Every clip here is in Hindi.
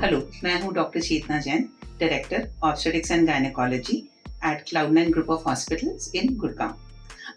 हेलो, मैं हूं doctor Chetna Jain, director obstetrics and gynaecology at Cloud nine group of hospitals in Gurgaon.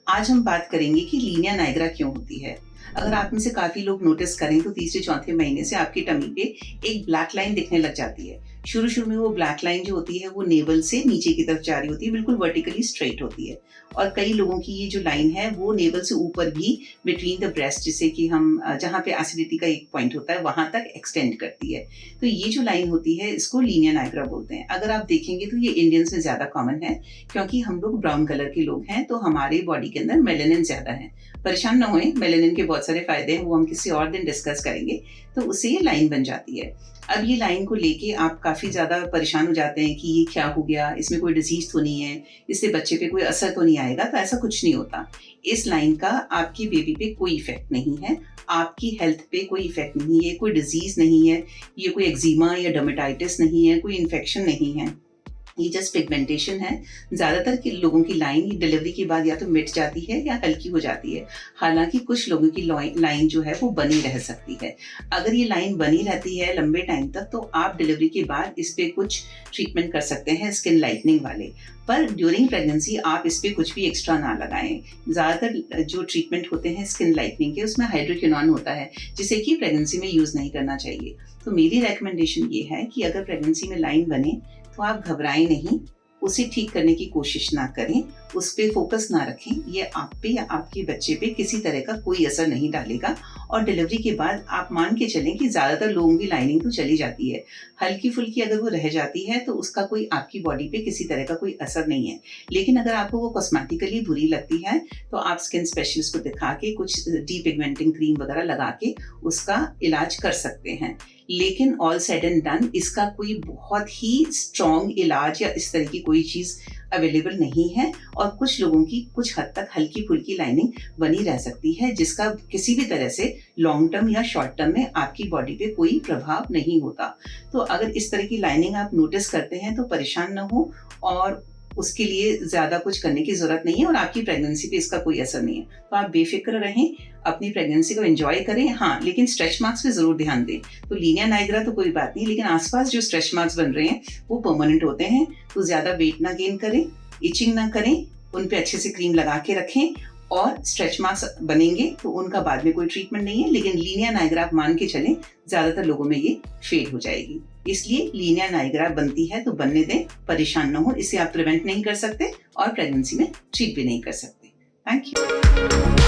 आज हम बात करेंगे कि लीनिया नाइग्रा क्यों होती है। अगर आप में से काफी लोग नोटिस करें तो तीसरे चौथे महीने से आपकी टमी पे एक ब्लैक लाइन दिखने लग जाती है। शुरू में वो ब्लैक लाइन जो होती है वो नेवल से नीचे की तरफ जा रही होती है, बिल्कुल वर्टिकली स्ट्रेट होती है। और कई लोगों की ये जो लाइन है वो नेवल से ऊपर भी बिटवीन द ब्रेस्ट, जिसे कि हम जहाँ पे एसिडिटी का एक पॉइंट होता है वहां तक एक्सटेंड करती है। तो ये जो लाइन होती है इसको लीनिया नाइग्रा बोलते हैं। अगर आप देखेंगे तो ये इंडियंस में ज्यादा कॉमन है, क्योंकि हम लोग ब्राउन कलर के लोग हैं तो हमारे बॉडी के अंदर मेलेनिन ज्यादा है। परेशान ना होए, मेलेनिन के बहुत सारे फायदे हैं, वो हम किसी और दिन डिस्कस करेंगे। तो उससे ये लाइन बन जाती है। अब ये लाइन को लेके आप काफी ज्यादा परेशान हो जाते हैं कि ये क्या हो गया, इसमें कोई डिजीज तो नहीं है, इससे बच्चे पे कोई असर तो नहीं आएगा। तो ऐसा कुछ नहीं होता। इस लाइन का आपकी बेबी पे कोई इफेक्ट नहीं है, आपकी हेल्थ पे कोई इफेक्ट नहीं है, कोई डिजीज नहीं है, ये कोई एक्जिमा या डर्मेटाइटिस नहीं है, कोई इन्फेक्शन नहीं है। ये जस्ट पिगमेंटेशन है। ज्यादातर के लोगों की लाइन डिलीवरी के बाद या तो मिट जाती है या हल्की हो जाती है। हालांकि कुछ लोगों की लाइन जो है वो बनी रह सकती है। अगर ये लाइन बनी रहती है लंबे टाइम तक तो आप डिलीवरी के बाद इस पे कुछ ट्रीटमेंट कर सकते हैं स्किन लाइटनिंग वाले। पर ड्यूरिंग प्रेगनेंसी आप इस पे कुछ भी एक्स्ट्रा ना लगाएं। ज्यादातर जो ट्रीटमेंट होते हैं स्किन लाइटनिंग के उसमें हाइड्रोक्विनोन होता है, जिसे कि प्रेगनेंसी में यूज नहीं करना चाहिए। तो मेरी रेकमेंडेशन ये है कि अगर प्रेगनेंसी में लाइन बने तो आप घबराएं नहीं, उसे ठीक करने की कोशिश ना करें, उस पे फोकस ना रखें। ये आप पे या आपके बच्चे पे किसी तरह का कोई असर नहीं डालेगा। और डिलीवरी के बाद आप मान के चलें कि ज्यादातर लोगों की लाइनिंग तो चली जाती है, हल्की फुल्की अगर वो रह जाती है तो उसका कोई आपकी बॉडी पे किसी तरह का कोई असर नहीं है। लेकिन अगर आपको वो कॉस्मेटिकली बुरी लगती है तो आप स्किन स्पेशलिस्ट को दिखा के कुछ डीपिगमेंटिंग क्रीम वगैरह लगा के उसका इलाज कर सकते हैं। लेकिन ऑल सेड एंड डन इसका कोई बहुत ही स्ट्रॉन्ग इलाज या इस तरह की कोई चीज अवेलेबल नहीं है। और कुछ लोगों की कुछ हद तक हल्की फुल्की लाइनिंग बनी रह सकती है, जिसका किसी भी तरह से लॉन्ग टर्म या शॉर्ट टर्म में आपकी बॉडी पे कोई प्रभाव नहीं होता। तो अगर इस तरह की लाइनिंग आप नोटिस करते हैं तो परेशान न हो, और उसके लिए ज्यादा कुछ करने की जरूरत नहीं है, और आपकी प्रेगनेंसी पे इसका कोई असर नहीं है। तो आप बेफिक्र रहें, अपनी प्रेगनेंसी को एंजॉय करें। हाँ, लेकिन स्ट्रेच मार्क्स पे जरूर ध्यान दें। तो लीनिया नाइग्रा तो कोई बात नहीं, लेकिन आसपास जो स्ट्रेच मार्क्स बन रहे हैं वो परमानेंट होते हैं। तो ज्यादा वेट ना गेन करें, इचिंग ना करें, उन पे अच्छे से क्रीम लगा के रखें। और स्ट्रेच मार्क्स बनेंगे तो उनका बाद में कोई ट्रीटमेंट नहीं है, लेकिन लीनिया नाइग्रा आप मान के चलें ज्यादातर लोगों में ये फेड हो जाएगी। इसलिए लीनिया नाइग्रा बनती है तो बनने दें, परेशान ना हो। इसे आप प्रिवेंट नहीं कर सकते और प्रेगनेंसी में ट्रीट भी नहीं कर सकते। Thank you.